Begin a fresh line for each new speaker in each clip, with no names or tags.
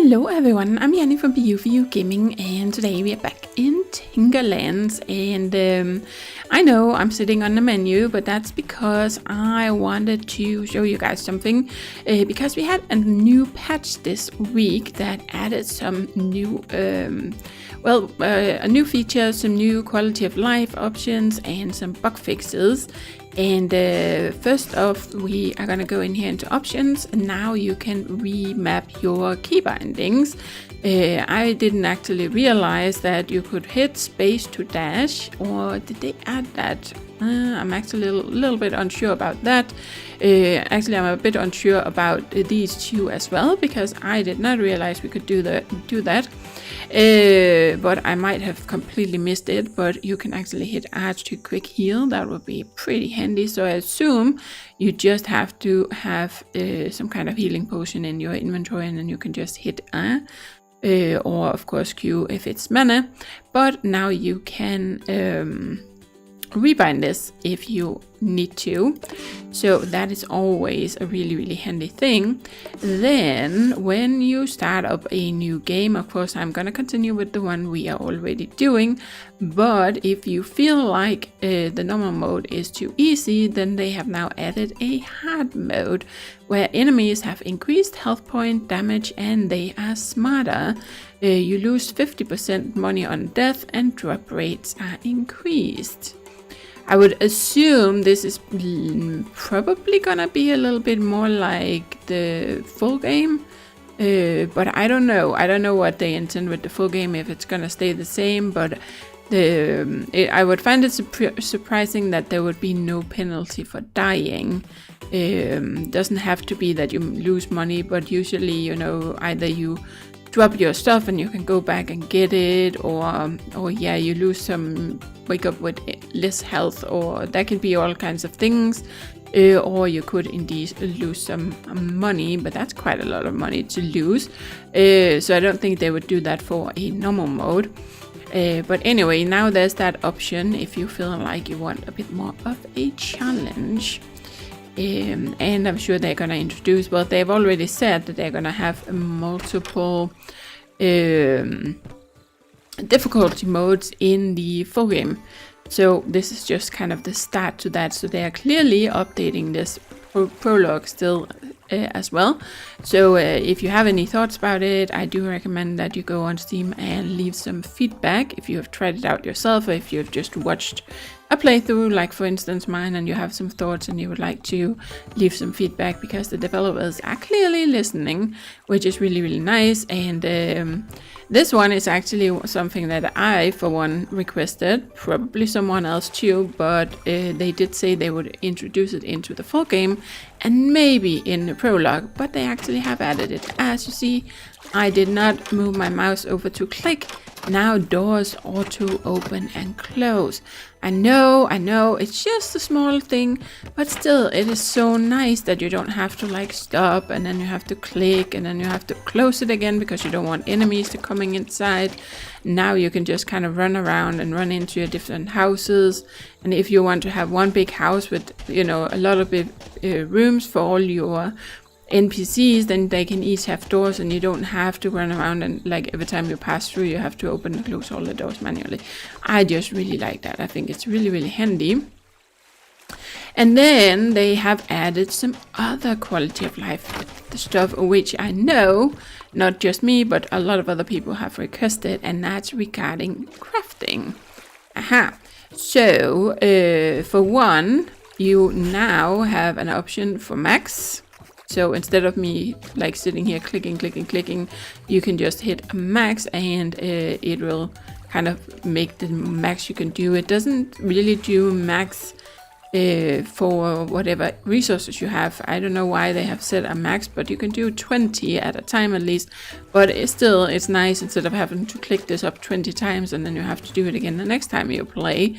Hello everyone, I'm Yeti from BU4U Gaming, and today we are back in Tinkerlands. And I know I'm sitting on the menu, but that's because I wanted to show you guys something, because we had a new patch this week that added some new a new feature, some new quality of life options, and some bug fixes. And first off, we are gonna go in here into options, and now you can remap your key bindings. I didn't actually realize that you could hit space to dash, or did they add that? I'm actually a little bit unsure about that. Actually, I'm a bit unsure about these two as well, because I did not realize we could do that. But I might have completely missed it. But you can actually hit R to quick heal. That would be pretty handy. So I assume you just have to have some kind of healing potion in your inventory, and then you can just hit R. Or of course Q if it's mana. But now you can rebind this if you need to, so that is always a really handy thing. Then when you start up a new game, of course I'm gonna continue with the one we are already doing, but if you feel like the normal mode is too easy, then they have now added a hard mode where enemies have increased health point damage and they are smarter. You lose 50% money on death and drop rates are increased. I would assume this is probably gonna be a little bit more like the full game, but I don't know. I don't know what they intend with the full game, if it's gonna stay the same, but I would find it surprising that there would be no penalty for dying. Doesn't have to be that you lose money, but usually, you know, either you drop your stuff and you can go back and get it, or yeah, you lose some, wake up with less health, or that can be all kinds of things, or you could indeed lose some money, but that's quite a lot of money to lose, so I don't think they would do that for a normal mode. But anyway, now there's that option if you feel like you want a bit more of a challenge. And I'm sure they're gonna introduce, well, they've already said that they're gonna have multiple difficulty modes in the full game. So this is just kind of the start to that. So they are clearly updating this prologue still as well. So if you have any thoughts about it, I do recommend that you go on Steam and leave some feedback if you have tried it out yourself, or if you've just watched a playthrough, like for instance mine, and you have some thoughts and you would like to leave some feedback, because the developers are clearly listening, which is really nice. And this one is actually something that I, for one, requested, probably someone else too, but they did say they would introduce it into the full game and maybe in the prologue, but they actually have added it. As you see, I did not move my mouse over to click. Now doors auto open and close. I know, it's just a small thing, but still, it is so nice that you don't have to like stop, and then you have to click, and then you have to close it again because you don't want enemies to coming inside. Now you can just kind of run around and run into your different houses. And if you want to have one big house with, you know, a lot of big rooms for all your NPCs, then they can each have doors, and you don't have to run around and like every time you pass through you have to open and close all the doors manually. I just really like that. I think it's really handy. And then they have added some other quality of life stuff, which I know not just me but a lot of other people have requested, and that's regarding crafting. So for one, you now have an option for max. So instead of me like sitting here clicking, you can just hit max, and it will kind of make the max you can do. It doesn't really do max for whatever resources you have. I don't know why they have set a max, but you can do 20 at a time at least. But it's nice, instead of having to click this up 20 times and then you have to do it again the next time you play.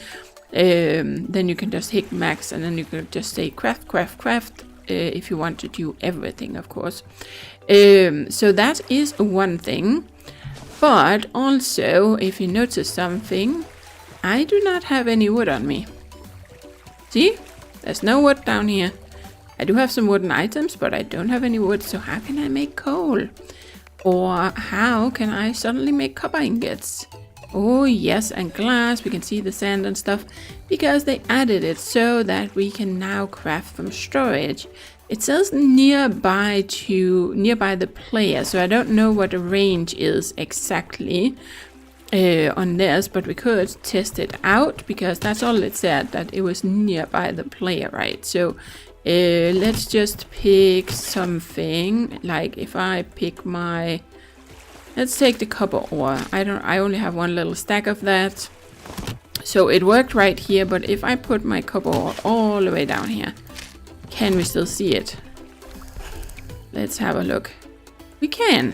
Then you can just hit max, and then you can just say craft. If you want to do everything, of course. So that is one thing. But also, if you notice something, I do not have any wood on me. See? There's no wood down here. I do have some wooden items, but I don't have any wood, so how can I make coal? Or how can I suddenly make copper ingots? Oh yes, and glass, we can see the sand and stuff, because they added it so that we can now craft from storage. It says nearby the player, so I don't know what the range is exactly on this, but we could test it out, because that's all it said, that it was nearby the player, right? So let's just pick something, like if I pick my... Let's take the copper ore. I only have one little stack of that. So it worked right here, but if I put my copper ore all the way down here, can we still see it? Let's have a look. We can.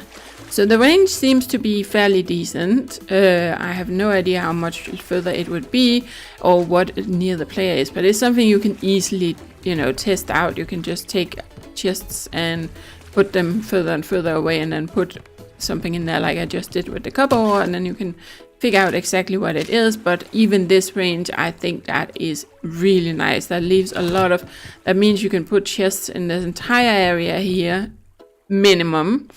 So the range seems to be fairly decent. I have no idea how much further it would be or what near the player is, but it's something you can easily, you know, test out. You can just take chests and put them further and further away and then put something in there like I just did with the copper ore, and then you can figure out exactly what it is. But even this range, I think that is really nice. That leaves a lot of... That means you can put chests in this entire area here, minimum.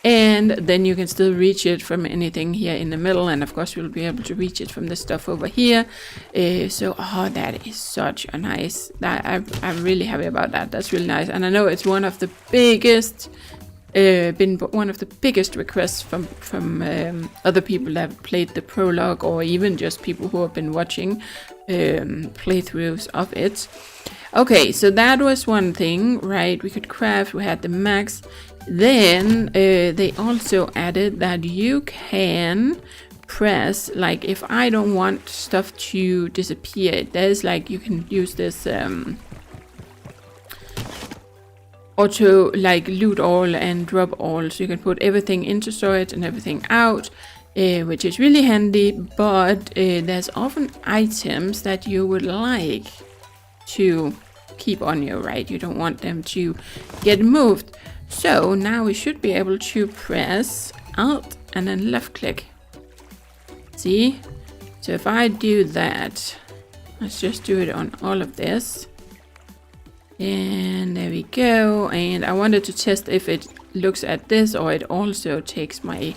And then you can still reach it from anything here in the middle. And of course, you'll be able to reach it from the stuff over here. Oh, that is such a nice... I'm really happy about that. That's really nice. And I know it's one of the biggest... been one of the biggest requests from other people that have played the prologue, or even just people who have been watching playthroughs of it. Okay, so that was one thing, right? We could craft, we had the max. Then they also added that you can press, like if I don't want stuff to disappear, there's like, you can use this auto like loot all and drop all, so you can put everything into storage and everything out, which is really handy. But there's often items that you would like to keep on you, right? You don't want them to get moved. So now we should be able to press Alt and then left click. See? So if I do that, let's just do it on all of this. And there we go. And I wanted to test if it looks at this or it also takes my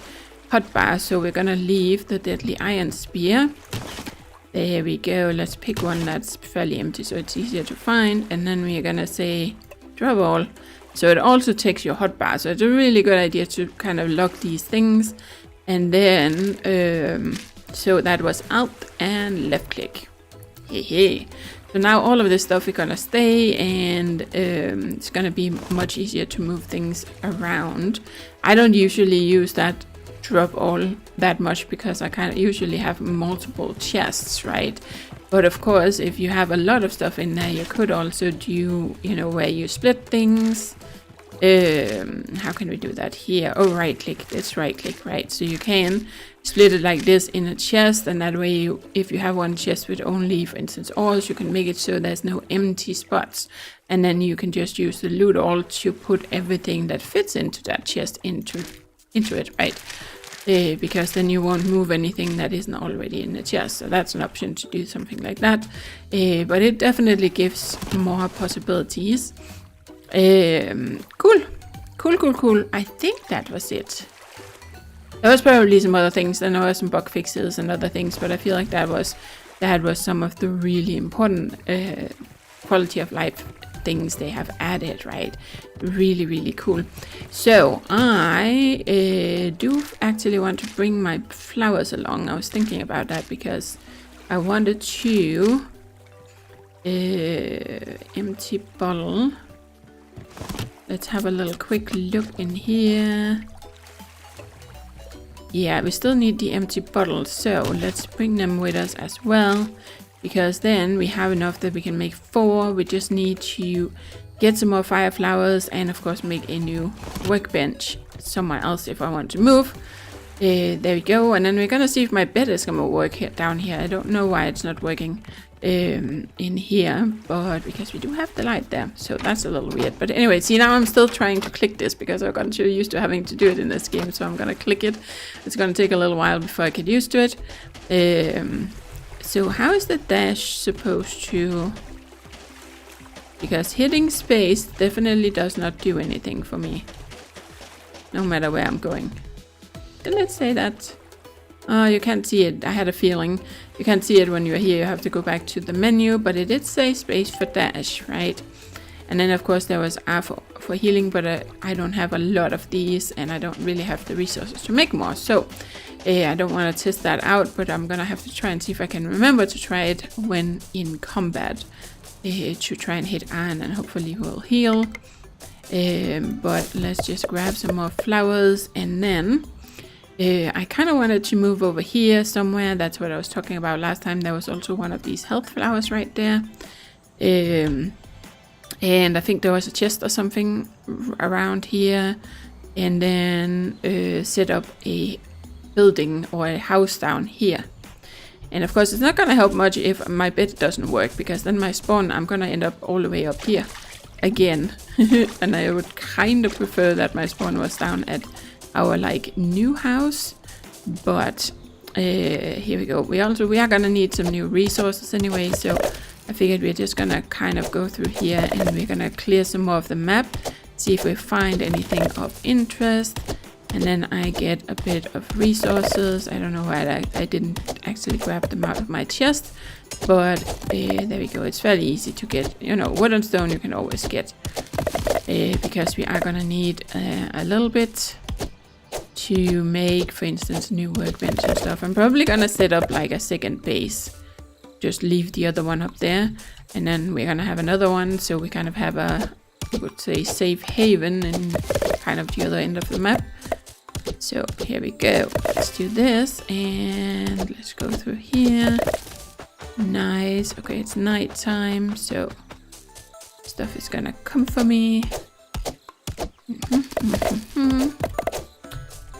hotbar. So we're gonna leave the deadly iron spear. There we go. Let's pick one that's fairly empty so it's easier to find. And then we're gonna say drop all. So it also takes your hotbar. So it's a really good idea to kind of lock these things. And then so that was Alt and left click. Hey. So now all of this stuff is gonna stay, and it's gonna be much easier to move things around. I don't usually use that drop all that much because I kind of usually have multiple chests, right? But of course, if you have a lot of stuff in there, you could also do, you know, where you split things. How can we do that here? Oh, right click. It's right click, right? So you can split it like this in a chest, and that way you, if you have one chest with only, for instance, ores, you can make it so there's no empty spots, and then you can just use the loot all to put everything that fits into that chest into it, right? Because then you won't move anything that isn't already in the chest. So that's an option to do something like that. But it definitely gives more possibilities. Cool. I think that was it. There was probably some other things. Then there were some bug fixes and other things, but I feel like that was some of the really important quality of life things they have added, right? Really cool. So I do actually want to bring my flowers along. I was thinking about that because I wanted to empty bottle. Let's have a little quick look in here. Yeah, we still need the empty bottles, so let's bring them with us as well, because then we have enough that we can make 4. We just need to get some more fire flowers and of course make a new workbench somewhere else if I want to move. There we go. And then we're gonna see if my bed is gonna work here, down here. I don't know why it's not working in here, but because we do have the light there, so that's a little weird. But anyway, see, now I'm still trying to click this because I've gotten too used to having to do it in this game, so I'm gonna click it. It's gonna take a little while before I get used to it. So how is the dash supposed to... Because hitting space definitely does not do anything for me. no matter where I'm going. Didn't it say that? Oh, you can't see it. I had a feeling. You can't see it when you're here. You have to go back to the menu, but it did say space for dash, right? And then of course there was R for healing, but I don't have a lot of these and I don't really have the resources to make more. So I don't want to test that out, but I'm gonna have to try and see if I can remember to try it when in combat. To try and hit R and hopefully we'll heal. But let's just grab some more flowers, and then I kind of wanted to move over here somewhere. That's what I was talking about last time. There was also one of these health flowers right there. And I think there was a chest or something around here. And then set up a building or a house down here. And of course it's not going to help much if my bed doesn't work, because then my spawn, I'm going to end up all the way up here again. And I would kind of prefer that my spawn was down at our like new house. But here we go. We are going to need some new resources anyway, so I figured we're just going to kind of go through here and we're going to clear some more of the map, see if we find anything of interest. And then I get a bit of resources. I don't know why I didn't actually grab them out of my chest. But there we go. It's fairly easy to get. You know, wood and stone you can always get. Because we are going to need a little bit to make, for instance, new workbench and stuff. I'm probably going to set up like a second base. Just leave the other one up there. And then we're going to have another one. So we kind of have a, I would say, safe haven in kind of the other end of the map. So here we go. Let's do this and let's go through here. Nice. Okay, it's night time, so stuff is gonna come for me.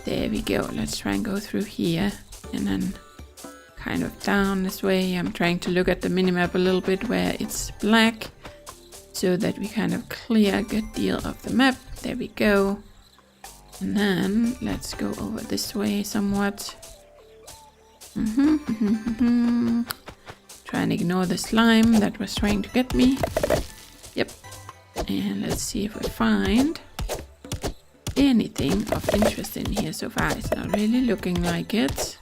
There we go. Let's try and go through here and then kind of down this way. I'm trying to look at the minimap a little bit where it's black so that we kind of clear a good deal of the map. There we go. And then let's go over this way somewhat. Try and ignore the slime that was trying to get me. Yep. And let's see if we find anything of interest in here so far. It's not really looking like it.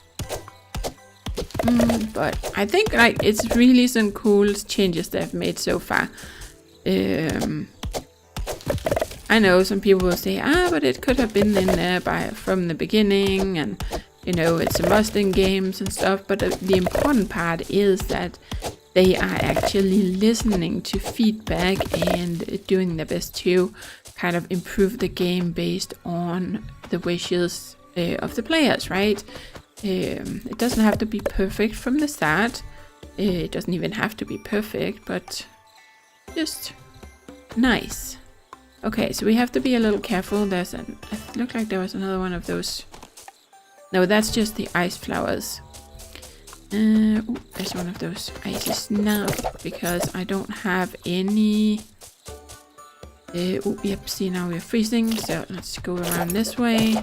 But I think like it's really some cool changes they've made so far. I know some people will say, but it could have been in there from the beginning, and you know, it's a must-in games and stuff, but the important part is that they are actually listening to feedback and doing their best to kind of improve the game based on the wishes of the players, right? It doesn't have to be perfect from the start. It doesn't even have to be perfect, but just nice. Okay, so we have to be a little careful. It looked like there was another one of those. No, that's just the ice flowers. Ooh, there's one of those ices now, because I don't have any. Yep, see, now we're freezing, so let's go around this way.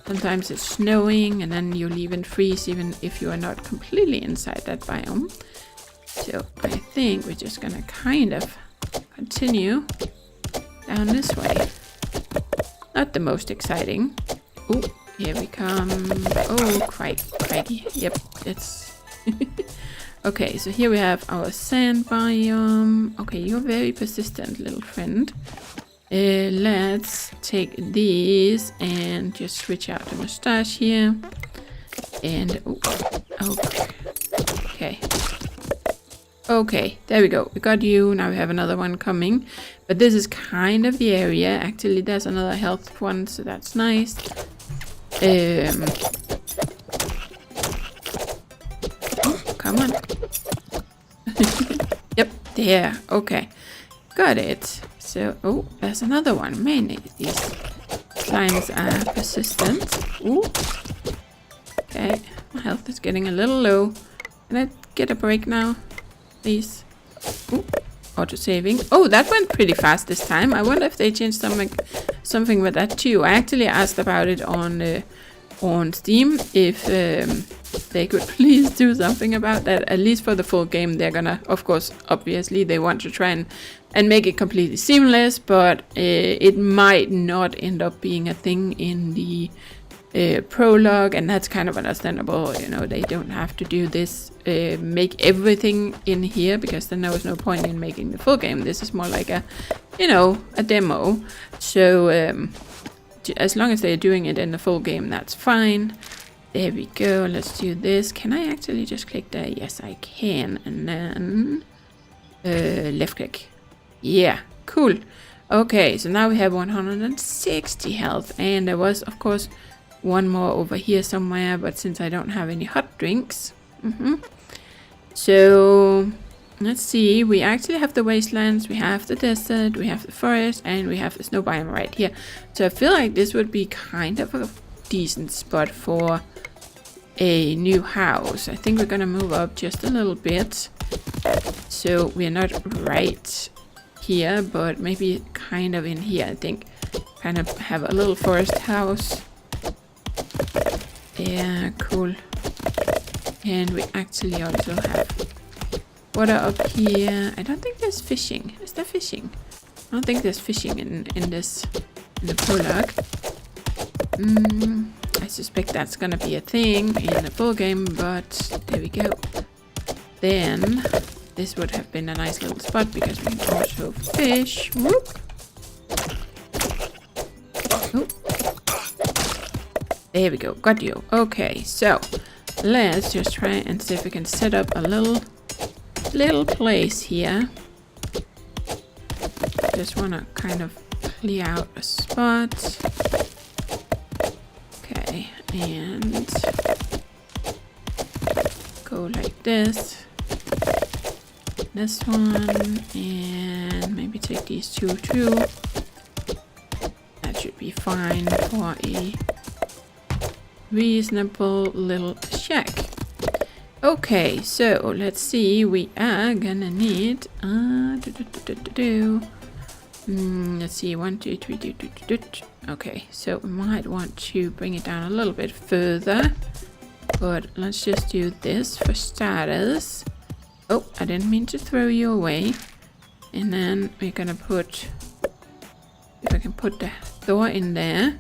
Sometimes it's snowing, and then you'll even freeze even if you are not completely inside that biome. So I think we're just gonna kind of continue down this way. Not the most exciting. Oh, here we come. Oh, crikey. Yep, it's... Okay, so here we have our sand biome. Okay, you're very persistent, little friend. Let's take these and just switch out the mustache here. And... Okay, there we go. We got you. Now we have another one coming. But this is kind of the area. Actually, there's another health one, so that's nice. Come on. Yep, there. Okay. Got it. So, there's another one. Man, these slimes are persistent. Ooh. Okay, my health is getting a little low. Can I get a break now? Please. Ooh, auto-saving. Oh, that went pretty fast this time. I wonder if they changed something with that too. I actually asked about it on on Steam. If they could please do something about that, at least for the full game. They're gonna, of course, obviously, they want to try and make it completely seamless, but it might not end up being a thing in the prologue, and that's kind of understandable. You know, they don't have to do this, make everything in here, because then there was no point in making the full game. This is more like a, you know, a demo. So as long as they're doing it in the full game, that's fine. There we go. Let's do this. Can I actually just click there? Yes, I can. And then left click. Yeah, cool. Okay, so now we have 160 health, and there was, of course, one more over here somewhere, but since I don't have any hot drinks, so let's see. We actually have the wastelands, we have the desert, we have the forest, and we have the snow biome right here. So I feel like this would be kind of a decent spot for a new house. I think we're gonna move up just a little bit, so we're not right here, but maybe kind of in here. I think kind of have a little forest house. Yeah, cool. And we actually also have water up here. I don't think there's fishing. Is there fishing? I don't think there's fishing in the prologue. I suspect that's gonna be a thing in the full game, but there we go. Then this would have been a nice little spot because we can also fish. Whoop. Oh. There we go. Got you. Okay, so let's just try and see if we can set up a little place here. Just want to kind of clear out a spot. Okay, and go like this. This one, and maybe take these two too. That should be fine for a reasonable little shack. Okay, so let's see. We are gonna need let's see, 1, 2, 3, okay, so we might want to bring it down a little bit further, but let's just do this for starters. Oh, I didn't mean to throw you away. And then we're gonna put, if I can put the door in there.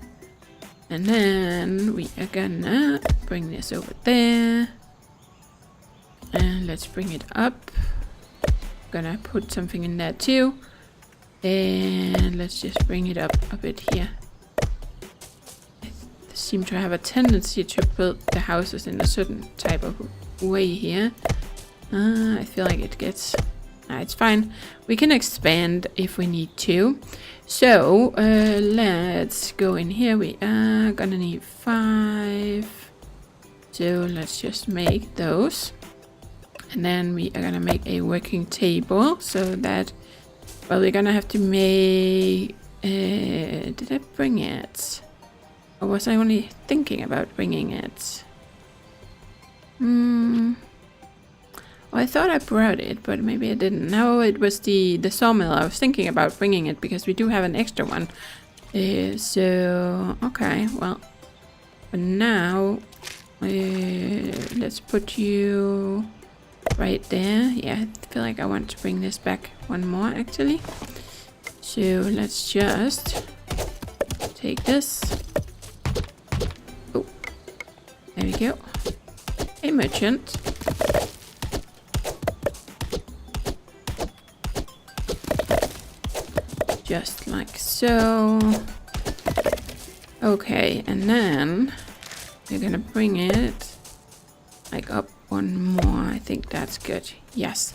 And then we are gonna bring this over there. And let's bring it up. Gonna put something in there too. And let's just bring it up a bit here. I seem to have a tendency to build the houses in a certain type of way here. I feel like it gets... it's fine. We can expand if we need to. So, let's go in here. We are gonna need 5. So, let's just make those. And then we are gonna make a working table. So that... well, we're gonna have to make... did I bring it? Or was I only thinking about bringing it? Well, I thought I brought it, but maybe I didn't. No, it was the sawmill. I was thinking about bringing it because we do have an extra one. So, okay, well, for now, let's put you right there. Yeah, I feel like I want to bring this back one more, actually. So, let's just take this. Oh, there we go. A merchant. Just like so. Okay, and then we're gonna bring it like up one more. I think that's good. Yes,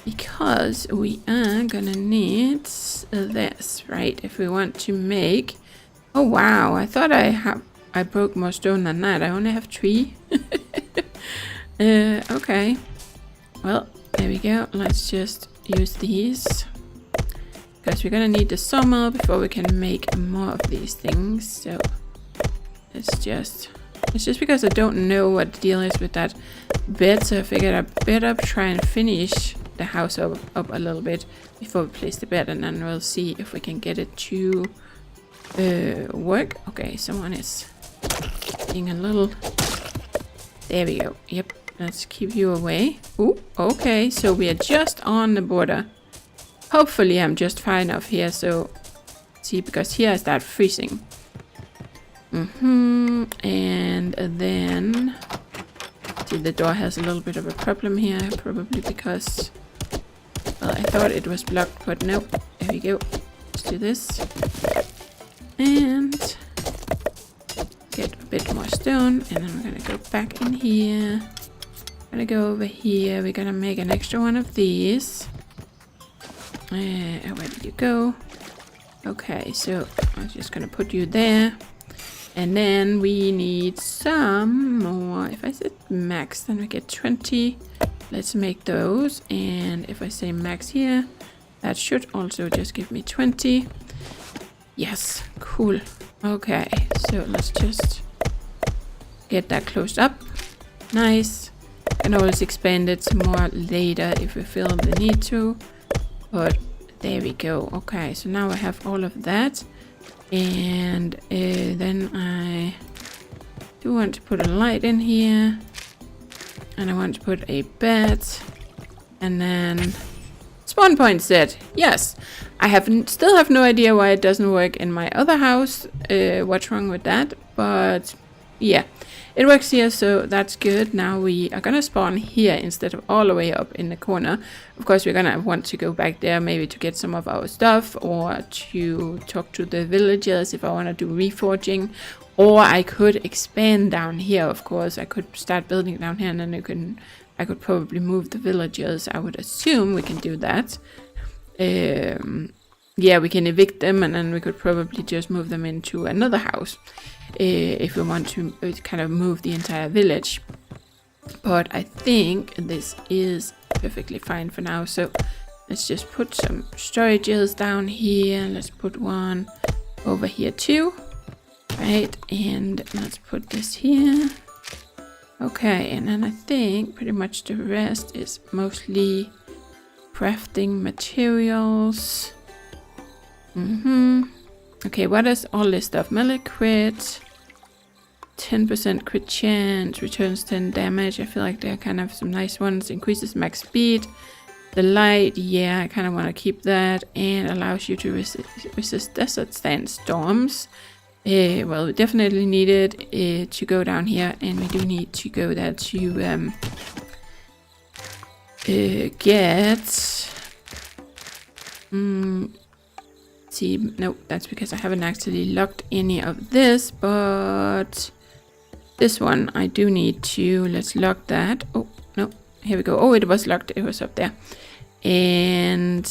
because we are gonna need this, right? If we want to make... oh wow, I thought I broke more stone than that. I only have 3. Okay. Well, there we go. Let's just use these. Because we're gonna need the sawmill before we can make more of these things. So it's just because I don't know what the deal is with that bed. So I figured I'd better try and finish the house up a little bit before we place the bed, and then we'll see if we can get it to work. Okay, someone is being a little... There we go. Yep. Let's keep you away. Ooh, okay. So we are just on the border. Hopefully I'm just far enough here. So, see, because here I start freezing. And then... See, the door has a little bit of a problem here. Probably because... Well, I thought it was blocked, but no. There we go. Let's do this. And... Get a bit more stone. And then we're gonna go back in here. Gonna go over here. We're gonna make an extra one of these. Where did you go? Okay, so I'm just gonna put you there. And then we need some more. If I said max, then we get 20. Let's make those. And if I say max here, that should also just give me 20. Yes, cool. Okay, so let's just get that closed up. Nice. Can always expand it some more later if we feel the need to. But there we go. Okay, so now I have all of that. And then I do want to put a light in here. And I want to put a bed. And then spawn point set. Yes. I still have no idea why it doesn't work in my other house. What's wrong with that? But yeah. It works here, so that's good. Now we are gonna spawn here instead of all the way up in the corner. Of course, we're gonna want to go back there maybe to get some of our stuff or to talk to the villagers if I want to do reforging. Or I could expand down here, of course. I could start building down here and then I could probably move the villagers. I would assume we can do that. Yeah, we can evict them and then we could probably just move them into another house. If we want to kind of move the entire village. But I think this is perfectly fine for now. So let's just put some storages down here. Let's put one over here too. Right, and let's put this here. Okay, and then I think pretty much the rest is mostly crafting materials. Okay, what is all this stuff? Melee crit, 10% crit chance, returns 10 damage. I feel like they're kind of some nice ones. Increases max speed. The light, yeah, I kind of want to keep that. And allows you to resist desert storms. Well, we definitely need it to go down here. And we do need to go there to get... See, no, that's because I haven't actually locked any of this, but this one I do need to. Let's lock that. Oh, no, here we go. Oh, it was locked. It was up there. And,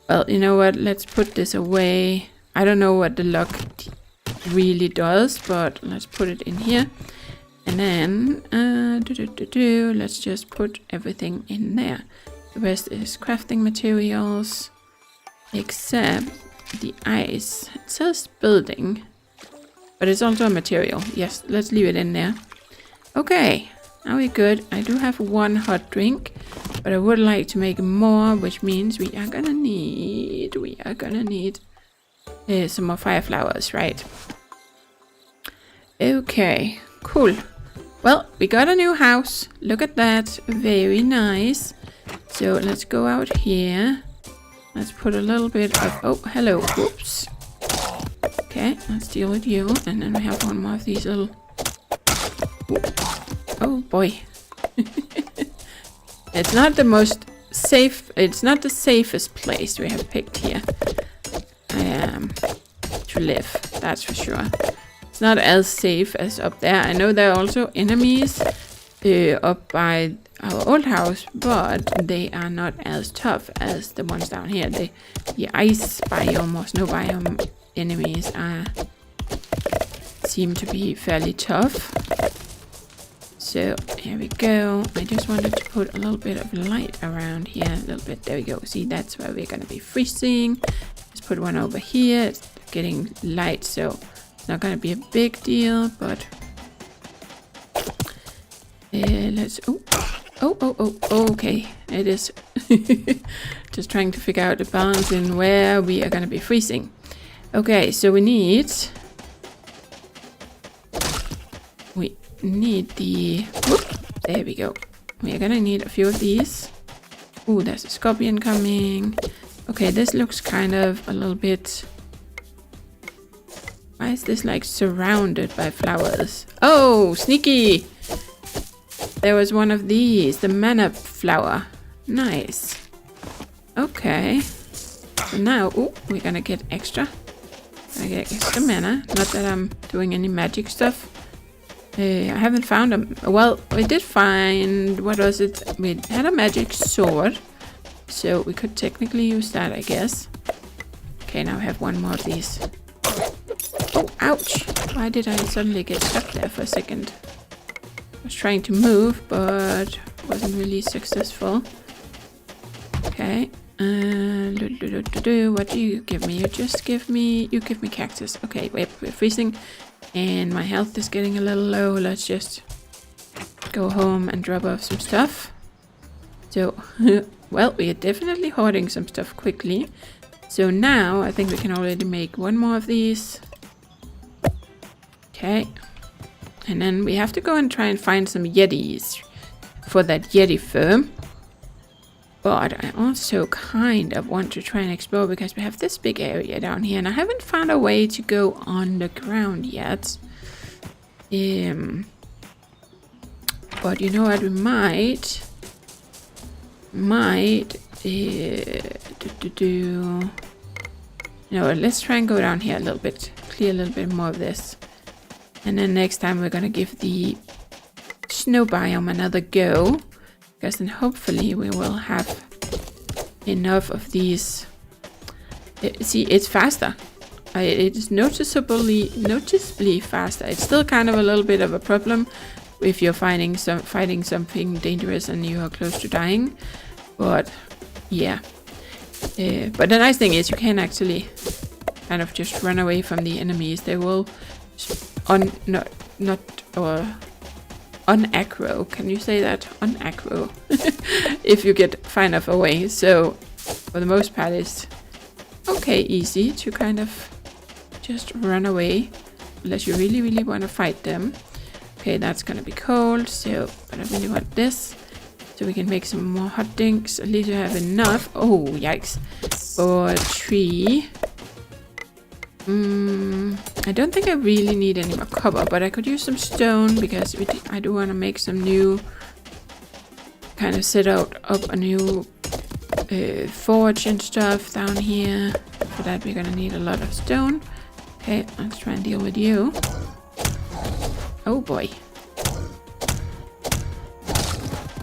well, you know what? Let's put this away. I don't know what the lock really does, but let's put it in here. And then, let's just put everything in there. The rest is crafting materials. Except the ice. It says building. But it's also a material. Yes, let's leave it in there. Okay, now we're good. I do have one hot drink. But I would like to make more, which means we are gonna need some more fire flowers, right? Okay, cool. Well, we got a new house. Look at that. Very nice. So let's go out here. Let's put a little bit of... Oh, hello. Whoops. Okay, let's deal with you. And then we have one more of these little... Oh, boy. It's not the most safe... It's not the safest place we have picked here. To live. That's for sure. It's not as safe as up there. I know there are also enemies up by our old house, but they are not as tough as the ones down here. The ice biome or snow biome enemies seem to be fairly tough. So here we go. I just wanted to put a little bit of light around here. A little bit. There we go. See, that's where we're going to be freezing. Let's put one over here. It's getting light, so it's not going to be a big deal, but let's... okay, it is. Just trying to figure out the balance in where we are going to be freezing. Okay, so we need we need the... Whoop, there we go. We're gonna need a few of these. Ooh, there's a scorpion coming. Okay, this looks kind of a little bit... Why is this like surrounded by flowers? Oh, sneaky! There was one of these, the mana flower. Nice. Okay. So now, ooh, we're gonna get extra. I get extra mana. Not that I'm doing any magic stuff. I haven't found them. Well, we did find, what was it? We had a magic sword. So we could technically use that, I guess. Okay, now I have one more of these. Oh, ouch. Why did I suddenly get stuck there for a second? I was trying to move, but wasn't really successful. Okay. What do you give me? You give me cactus. Okay, wait, we're freezing. And my health is getting a little low. Let's just go home and drop off some stuff. So, well, we are definitely hoarding some stuff quickly. So now I think we can already make one more of these. Okay. And then we have to go and try and find some Yetis for that Yeti fur. But I also kind of want to try and explore because we have this big area down here. And I haven't found a way to go underground yet. But you know what, we might... let's try and go down here a little bit. Clear a little bit more of this. And then next time we're gonna give the snow biome another go. Because then hopefully we will have enough of these. See, it's faster. It is noticeably faster. It's still kind of a little bit of a problem if you're fighting something dangerous and you are close to dying. But yeah. But the nice thing is you can actually kind of just run away from the enemies. They will unaggro, can you say that? Unaggro. If you get far enough away. So for the most part it's okay, easy to kind of just run away. Unless you really want to fight them. Okay, that's gonna be cold, so but I really want this. So we can make some more hot dinks. At least we have enough. Oh, yikes. For a tree. I don't think I really need any more copper, but I could use some stone because I do want to make some new kind of set up a new forge and stuff down here. For that we're gonna need a lot of stone. Okay, let's try and deal with you. Oh boy.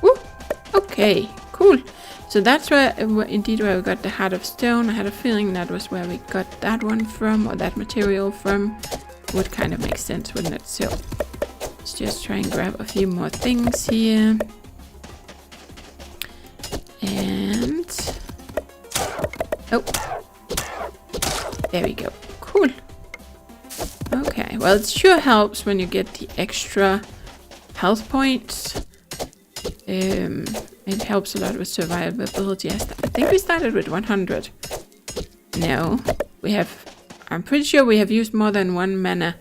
Woo! Okay, cool. So that's where we got the Heart of Stone. I had a feeling that was where we got that one from, or that material from. Would kind of make sense, wouldn't it? So let's just try and grab a few more things here. And oh, there we go. Cool. Okay, well, it sure helps when you get the extra health points. It helps a lot with survivability. I think we started with 100. No, we have... I'm pretty sure we have used more than one mana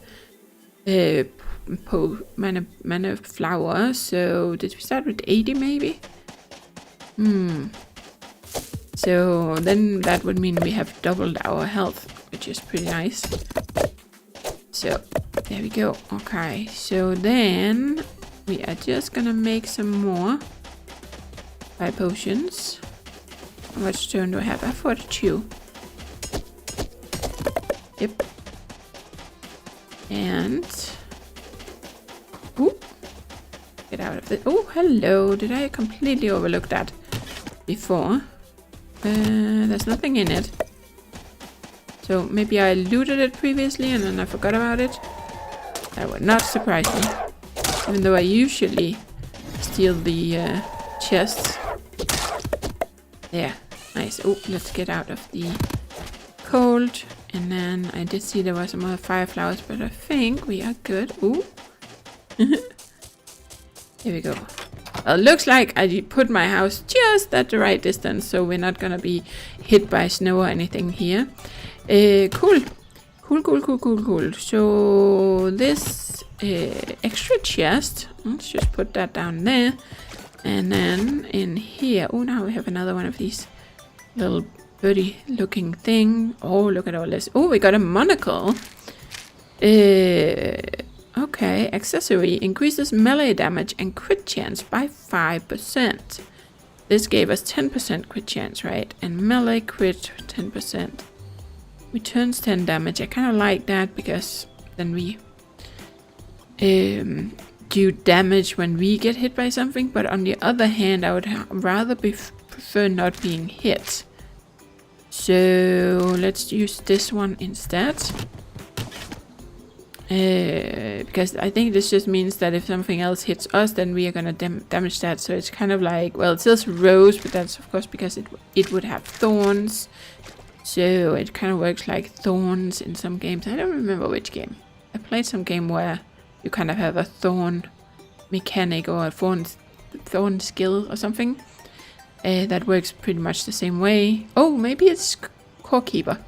flower. So did we start with 80 maybe? So then that would mean we have doubled our health, which is pretty nice. So there we go. Okay, so then we are just gonna make some more fire potions. How much stone do I have? I have 42. Yep. And ooh, get out of it. Oh, hello. Did I completely overlook that before? There's nothing in it. So maybe I looted it previously and then I forgot about it. That would not surprise me. Even though I usually steal the chests. There. Nice. Oh, let's get out of the cold. And then I did see there were some other fire flowers, but I think we are good. Ooh. Here we go. Well, it looks like I put my house just at the right distance, so we're not gonna be hit by snow or anything here. Cool. Cool. So this extra chest, let's just put that down there. And then in here, oh, now we have another one of these little birdie looking thing. Oh, look at all this. Oh, we got a monocle. Okay, accessory increases melee damage and crit chance by 5%. This gave us 10% crit chance, right? And melee crit 10%. Returns 10 damage. I kind of like that because then we do damage when we get hit by something. But on the other hand, I would rather prefer not being hit. So let's use this one instead. Because I think this just means that if something else hits us, then we are gonna damage that. So it's kind of like, well, it says rose, but that's of course because it would have thorns. So it kind of works like thorns in some games. I don't remember which game. I played some game where you kind of have a thorn mechanic or a thorn skill or something. That works pretty much the same way. Oh, maybe it's Corekeeper.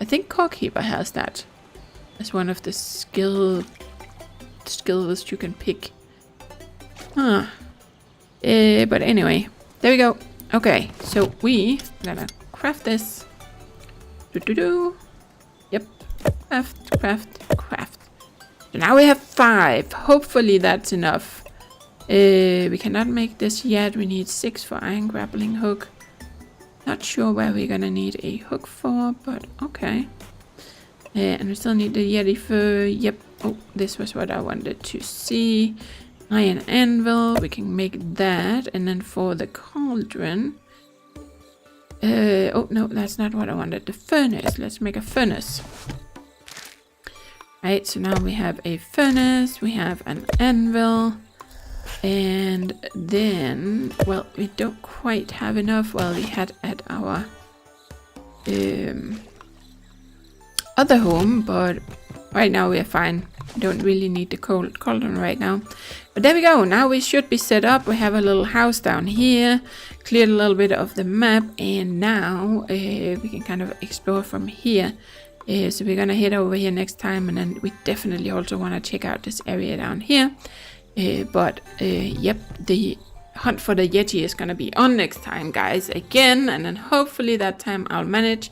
I think Corekeeper has that as one of the skills you can pick. Huh. But anyway, there we go. Okay, so we gotta craft this. Yep. Craft. So now we have 5. Hopefully that's enough. We cannot make this yet. We need 6 for iron grappling hook. Not sure where we're gonna need a hook for, but okay. And we still need the Yeti fur. Yep. Oh, this was what I wanted to see. Iron anvil. We can make that. And then for the cauldron. Oh, no, that's not what I wanted. The furnace. Let's make a furnace. Right, so now we have a furnace. We have an anvil. And then, well, we don't quite have enough. Well, we had at our other home, but right now we're fine. We don't really need the cauldron right now. But there we go. Now we should be set up. We have a little house down here. Cleared a little bit of the map. And now we can kind of explore from here. So we're going to head over here next time. And then we definitely also want to check out this area down here. Yep, the hunt for the Yeti is going to be on next time, guys, again. And then hopefully that time I'll manage.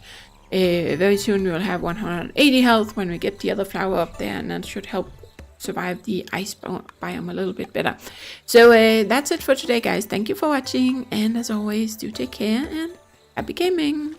Very soon we will have 180 health when we get the other flower up there, and that should help survive the ice biome a little bit better. So that's it for today, guys. Thank you for watching, and as always, do take care and happy gaming.